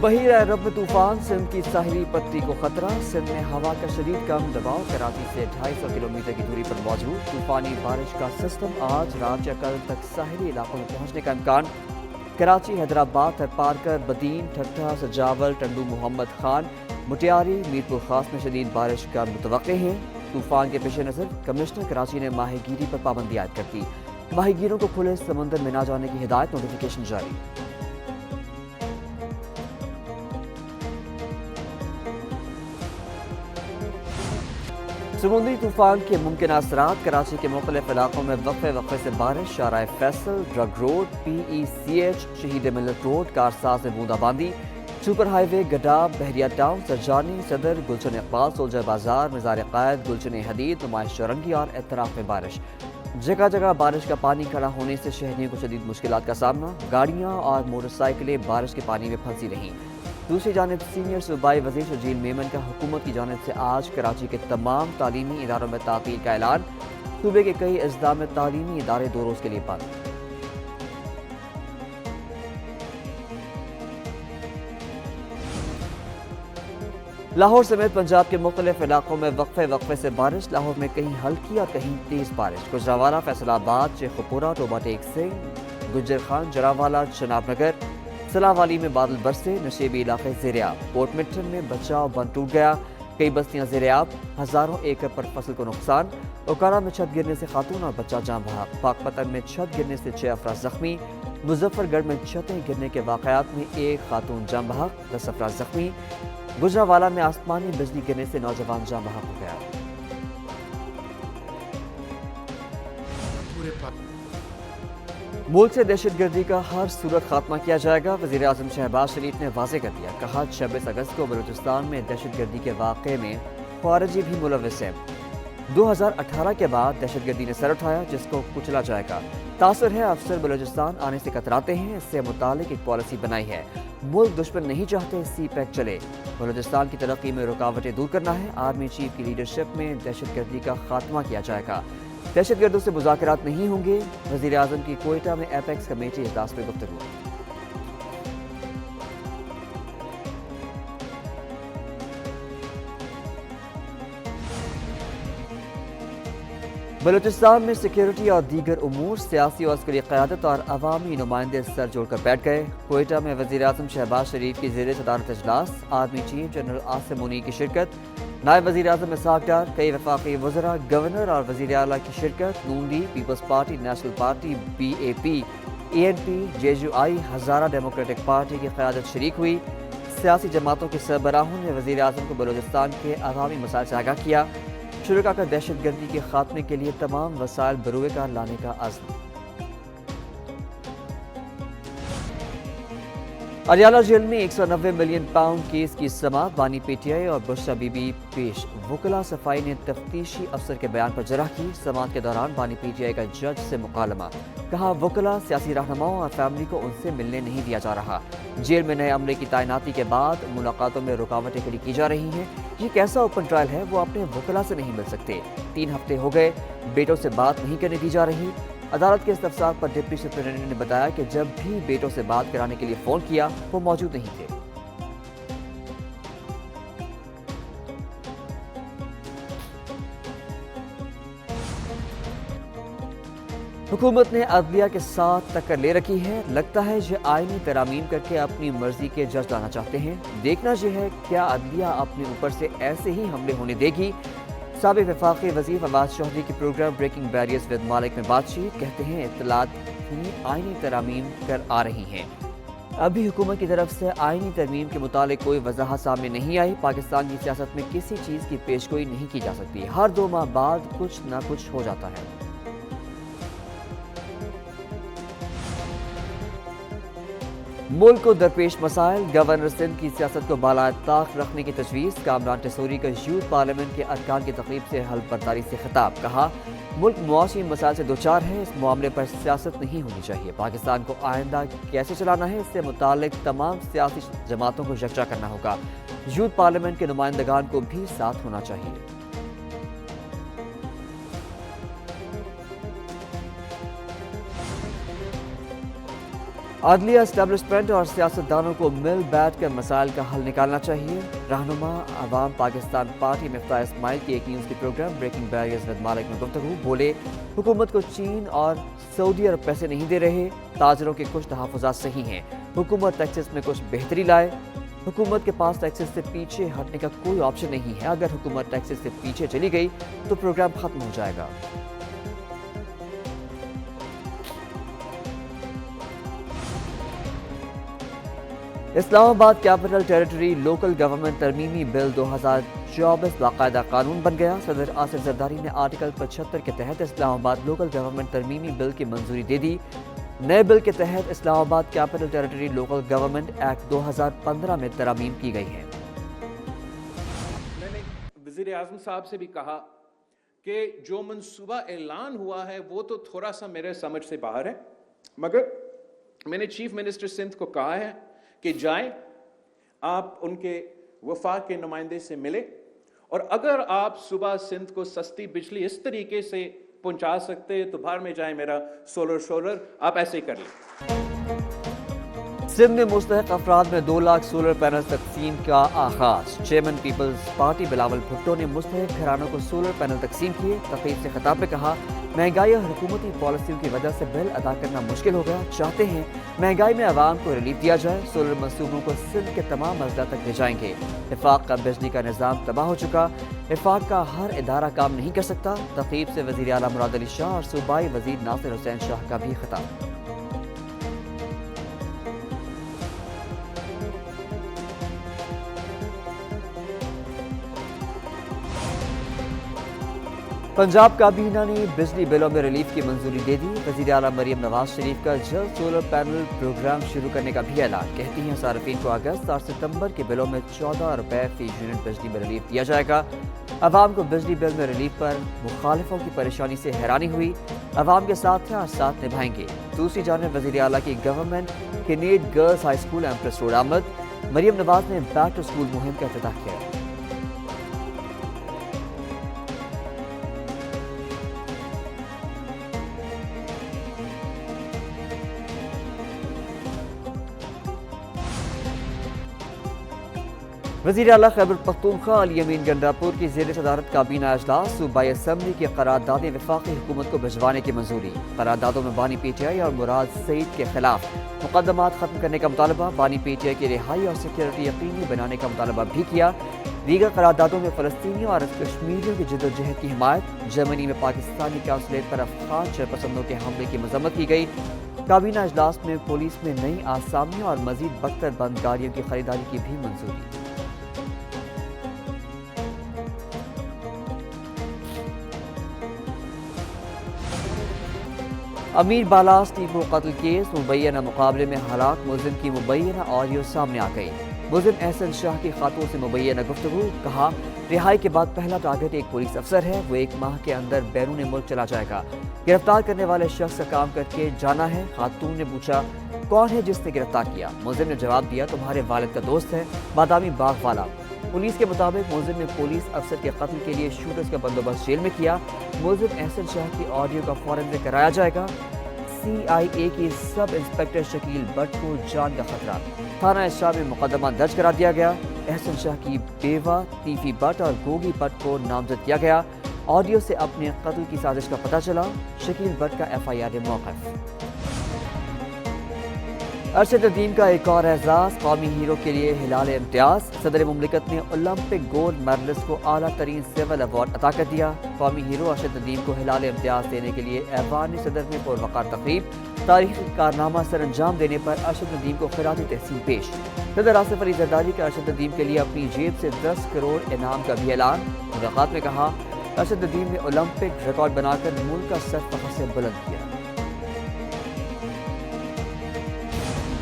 बहीर अरब में तूफान, सिंध की साहिली पट्टी को खतरा। सिंध में हवा का शदीद कम दबाव, कराची से 250 किलोमीटर की दूरी पर मौजूद। तूफानी बारिश का सिस्टम आज रात या कल तक साहिली इलाकों में पहुंचने का इम्कान। कराची, हैदराबाद, पारकर, बदीन, ठट्ठा, सजावल, टंडू, मोहम्मद खान, मुटियारी, मीरपुर खास में शदीद बारिश का मुतवक्के है। तूफान के पेश नज़र कमिश्नर कराची ने माहीगीरी पर पाबंदी आयद कर दी। माहीगीरों को खुले समंदर में न जाने की हिदायत, नोटिफिकेशन जारी। समुद्री तूफान के मुमकिन असरात। कराची के मुख्तलिफ इलाकों में वक्फे से बारिश। शाहराह फैसल, ड्रग रोड, PECH, शहीद मिलत रोड, कारसाज में बूंदाबांदी। सुपर हाईवे, गडाब, बहरिया टाउन, सरजानी, सदर, गुलशन इकबाल, सोलजर बाजार, मज़ार कायद, गुलशन हदीद, नुमाइश चौरंगी और एतराफ में बारिश। जगह जगह बारिश का पानी खड़ा होने से शहरियों को शदीद मुश्किलात का सामना। गाड़ियाँ और मोटरसाइकिलें बारिश के पानी में फंसी रहीं। दूसरी जानिब सीनियर सूबाई वज़ीर शजील मेमन का हुकूमत की जानिब से आज कराची के तमाम तालीमी इदारों में तातील का ऐलान। सूबे के कई अजला में तालीमी इदारे 2 रोज़ के लिए बंद। लाहौर समेत पंजाब के मुख्तलिफ इलाकों में वक्फे से बारिश। लाहौर में कहीं हल्की और कहीं तेज बारिश। गुजरावाला, फैसलाबाद, शेखुपुरा, टोबा टेक सिंह, गुज्जर खान, जरावाला, शनाब नगर, सलावाली में बादल बरसे। नशेबी इलाके ज़ेर-ए-आब। पोर्ट मिल्टन में बचाव बंद टूट गया। कई बस्तियां ज़ेर-ए-आब। हज़ारों एकड़ पर फसल को नुकसान। ओकारा में छत गिरने से खातून और बच्चा जान बहा। पाकपतन में छत गिरने से 6 अफराद जख्मी। मुजफ्फरगढ़ में छतें गिरने के वाक़यात में 1 खातून जान बहा, 10 अफराद जख्मी। गुजरावाला में आसमानी बिजली गिरने से नौजवान जान बहा हो गया। मुल्क से दहशतगर्दी का हर सूरत खात्मा किया जाएगा। वज़ीर आज़म शहबाज शरीफ ने वाज़े कर दिया। कहा 26 अगस्त को बलूचिस्तान में दहशतगर्दी के वाक़े में ख़ारिजी भी मुलव्विस है। 2018 के बाद दहशतगर्दी ने सर उठाया, जिसको कुचला जाएगा। तासुर है अफसर बलूचिस्तान आने से कतराते हैं। इससे मुतालिक एक पॉलिसी बनाई है। मुल्क दुश्मन नहीं चाहते CPEC चले। बलूचिस्तान की तरक्की में रुकावटें दूर करना है। आर्मी चीफ की लीडरशिप में दहशतगर्दी का खात्मा किया जाएगा। दहशतगर्दों से मुज़ाकरात नहीं होंगे। वज़ीर आज़म की कोयटा में एपेक्स कमेटी इजलास में गुफ्तगू। बलूचिस्तान में सिक्योरिटी और दीगर उमूर, सियासी और अस्करी क़यादत और अवामी नुमाइंदे सर जोड़कर बैठ गए। कोयटा में वज़ीर आज़म शहबाज शरीफ की ज़ेर सदारत इजलास। Army chief general Asim Munir की शिरकत। नायब वज़ीर आज़म इसहाक़ डार, कई वफ़ाक़ी वज़रा, गवर्नर और वज़ीर आला की शिरकत। Noon league, people's party, national party, BAP, ENP, JUI, Hazara democratic party की क़यादत शरीक हुई। सियासी जमातों के सरबराहों ने वज़ीर आज़म को बलूचिस्तान के अवामी मसाइल से आगाह किया। शुरा का दहशतगर्दी के खात्मे के लिए तमाम वसाइल बरूए कार लाने का अज़्म। अरियाला जेल में 190 मिलियन पाउंड केस की समाअत। बानी PTI और बुशरा बीबी पेश। वकला सफाई ने तफ्तीशी अफसर के बयान पर जरह की। समाअत के दौरान बानी PTI का जज से मुकालमा। कहा वकला, सियासी रहनुमाओं और फैमिली को उनसे मिलने नहीं दिया जा रहा। जेल में नए अमले की तैनाती के बाद मुलाकातों में रुकावटें खड़ी की जा रही हैं। ये कैसा ओपन ट्रायल है, वो अपने वकला से नहीं मिल सकते। 3 हफ्ते हो गए, बेटों से बात नहीं करने दी जा रही। अदालत के इस्तफसार पर डिप्टी सुपरिटेंडेंट ने बताया कि जब भी बेटों से बात कराने के लिए फ़ोन किया, वो मौजूद नहीं थे। हुकूमत ने अदलिया के साथ टक्कर ले रखी है। लगता है ये आईनी तरामीम करके अपनी मर्जी के जज लाना चाहते हैं। देखना यह है क्या अदलिया अपने ऊपर से ऐसे ही हमले होने देगी। साबिक़ वफाकी वज़ीर फवाद चौधरी की प्रोग्राम ब्रेकिंग बैरियर्स विद मालिक में बातचीत। कहते हैं इत्तलात की आईनी तरामीम कर आ रही हैं। अभी हुकूमत की तरफ से आईनी तरमीम के मुतालिक कोई वजाहत सामने नहीं आई। पाकिस्तान की सियासत में किसी चीज़ की पेशगोई नहीं की जा सकती। हर 2 माह बाद कुछ ना कुछ हो जाता है। मुल्क को दरपेश मसाइल। गवर्नर सिंध की सियासत को बालाताक रखने की तजवीज़। कामरान टेसोरी का यूथ पार्लियामेंट के अरकान की तकरीब से हल्फ बर्दारी से खिताब। कहा मुल्क मुआशी मसाइल से दोचार है। इस मामले पर सियासत नहीं होनी चाहिए। पाकिस्तान को आइंदा कैसे चलाना है, इससे मुताल्लिक तमाम सियासी जमातों को यकजा करना होगा। यूथ पार्लियामेंट के नुमाइंदगान को भी साथ होना चाहिए। عدلیہ اسٹیبلشمنٹ اور سیاستدانوں کو مل بیٹھ کر مسائل کا حل نکالنا چاہیے۔ رہنما عوام پاکستان پارٹی مفتاح اسماعیل کی ایک نیوز کے پروگرام بریکنگ بیریئرز ود مالک میں گفتگو، بولے حکومت کو چین اور سعودی عرب پیسے نہیں دے رہے، تاجروں کے کچھ تحفظات صحیح ہیں، حکومت ٹیکسز میں کچھ بہتری لائے۔ حکومت کے پاس ٹیکسز سے پیچھے ہٹنے کا کوئی آپشن نہیں ہے، اگر حکومت ٹیکسز سے پیچھے چلی گئی تو پروگرام ختم ہو جائے گا۔ اسلام آباد کیپٹل ٹیریٹری لوکل گورنمنٹ ترمیمی بل 2024 باقاعدہ قانون بن گیا۔ صدر آصف زرداری نے آرٹیکل 75 کے تحت اسلام آباد لوکل گورنمنٹ ترمیمی بل کی منظوری دے دی۔ نئے بل کے تحت اسلام آباد capital territory local government act 2015 میں ترامیم کی گئی ہیں۔ میں نے وزیر اعظم صاحب سے بھی کہا کہ جو منصوبہ اعلان ہوا ہے وہ تو تھوڑا سا میرے سمجھ سے باہر ہے، مگر میں نے چیف منسٹر سندھ کو کہا ہے کہ جائیں، آپ ان کے وفاق کے نمائندے سے ملے، اور اگر آپ صبح سندھ کو سستی بجلی اس طریقے سے پہنچا سکتے تو باہر میں جائیں میرا سولر آپ ایسے ہی کر لیں۔ سندھ میں مستحق افراد میں 2 لاکھ سولر پینل تقسیم کا آغاز۔ چیئرمین پیپلز پارٹی بلاول بھٹو نے مستحق گھرانوں کو سولر پینل تقسیم کیے۔ تقریب سے خطاب میں کہا مہنگائی اور حکومتی پالیسیوں کی وجہ سے بل ادا کرنا مشکل ہو گیا، چاہتے ہیں مہنگائی میں عوام کو ریلیف دیا جائے۔ سولر منصوبوں کو سندھ کے تمام اضلاع تک لے جائیں گے۔ وفاق کا بجلی کا نظام تباہ ہو چکا، وفاق کا ہر ادارہ کام نہیں کر سکتا۔ تقریب سے وزیر اعلیٰ مراد علی شاہ اور صوبائی وزیر ناصر حسین شاہ کا بھی خطاب۔ پنجاب کابینہ نے بجلی بلوں میں ریلیف کی منظوری دے دی۔ وزیر اعلیٰ مریم نواز شریف کا جلد سولر پینل پروگرام شروع کرنے کا بھی اعلان۔ کہتی ہیں صارفین کو اگست اور ستمبر کے بلوں میں 14 روپے فی یونٹ بجلی میں ریلیف دیا جائے گا۔ عوام کو بجلی بل میں ریلیف پر مخالفوں کی پریشانی سے حیرانی ہوئی، عوام کے ساتھ ہیں اور ساتھ نبھائیں گے۔ دوسری جانب وزیر اعلیٰ کی government Kinnaird girls high school empress road آمد۔ مریم نواز نے بیک ٹو اسکول مہم کا افتتاح کیا۔ وزیر اعلیٰ خیبر پختونخوا علی امین گنڈاپور کی زیر صدارت کابینہ اجلاس۔ صوبائی اسمبلی کی قراردادیں وفاقی حکومت کو بھجوانے کی منظوری۔ قراردادوں میں بانی پی ٹی آئی اور مراد سعید کے خلاف مقدمات ختم کرنے کا مطالبہ، بانی پی ٹی آئی کی رہائی اور سیکیورٹی یقینی بنانے کا مطالبہ بھی کیا۔ دیگر قراردادوں میں فلسطینیوں اور کشمیریوں کی جدوجہد کی حمایت، جرمنی میں پاکستانی قونصلیٹ پر افغان شرپسندوں کے حملے کی مذمت کی گئی۔ کابینہ اجلاس میں پولیس میں نئی آسامیوں اور مزید بختر بند گاڑیوں کی خریداری کی بھی منظوری۔ امیر بالاس ٹیپو قتل کیس مبینہ مقابلے میں ہلاک ملزم کی مبینہ آڈیو سامنے آ گئی۔ ملزم احسن شاہ کی خاتون سے مبینہ گفتگو، کہا رہائی کے بعد پہلا ٹارگٹ ایک پولیس افسر ہے، وہ 1 ماہ کے اندر بیرون ملک چلا جائے گا، گرفتار کرنے والے شخص کا کام کر کے جانا ہے۔ خاتون نے پوچھا کون ہے جس نے گرفتار کیا؟ ملزم نے جواب دیا تمہارے والد کا دوست ہے، بادامی باغ والا۔ پولیس کے مطابق ملزم نے پولیس افسر کے قتل کے لیے شوٹرز کا بندوبست جیل میں کیا۔ ملزم احسن شاہ کی آڈیو کا فورنسک کرایا جائے گا۔ CIA کی سب انسپیکٹر شکیل بٹ کو جان کا خطرہ، تھانہ شاہ میں مقدمہ درج کرا دیا گیا۔ احسن شاہ کی بیوہ تیفی بٹ اور گوگی بٹ کو نامزد کیا گیا۔ آڈیو سے اپنے قتل کی سازش کا پتہ چلا، شکیل بٹ کا FIR موقف۔ ارشد ندیم کا ایک اور اعزاز، قومی ہیرو کے لیے ہلال امتیاز۔ صدر مملکت نے اولمپک گولڈ میڈلسٹ کو اعلیٰ ترین سول ایوارڈ عطا کر دیا۔ قومی ہیرو ارشد ندیم کو ہلال امتیاز دینے کے لیے ایوان صدر میں پروقار تقریب، تاریخی کارنامہ سر انجام دینے پر ارشد ندیم کو خراج تحسین پیش۔ صدر آصف علی زرداری کا ارشد ندیم کے لیے اپنی جیب سے 10 کروڑ انعام کا بھی اعلان۔ ملاقات میں کہا ارشد ندیم نے اولمپک ریکارڈ بنا کر ملک کا سر فخر سے بلند کیا۔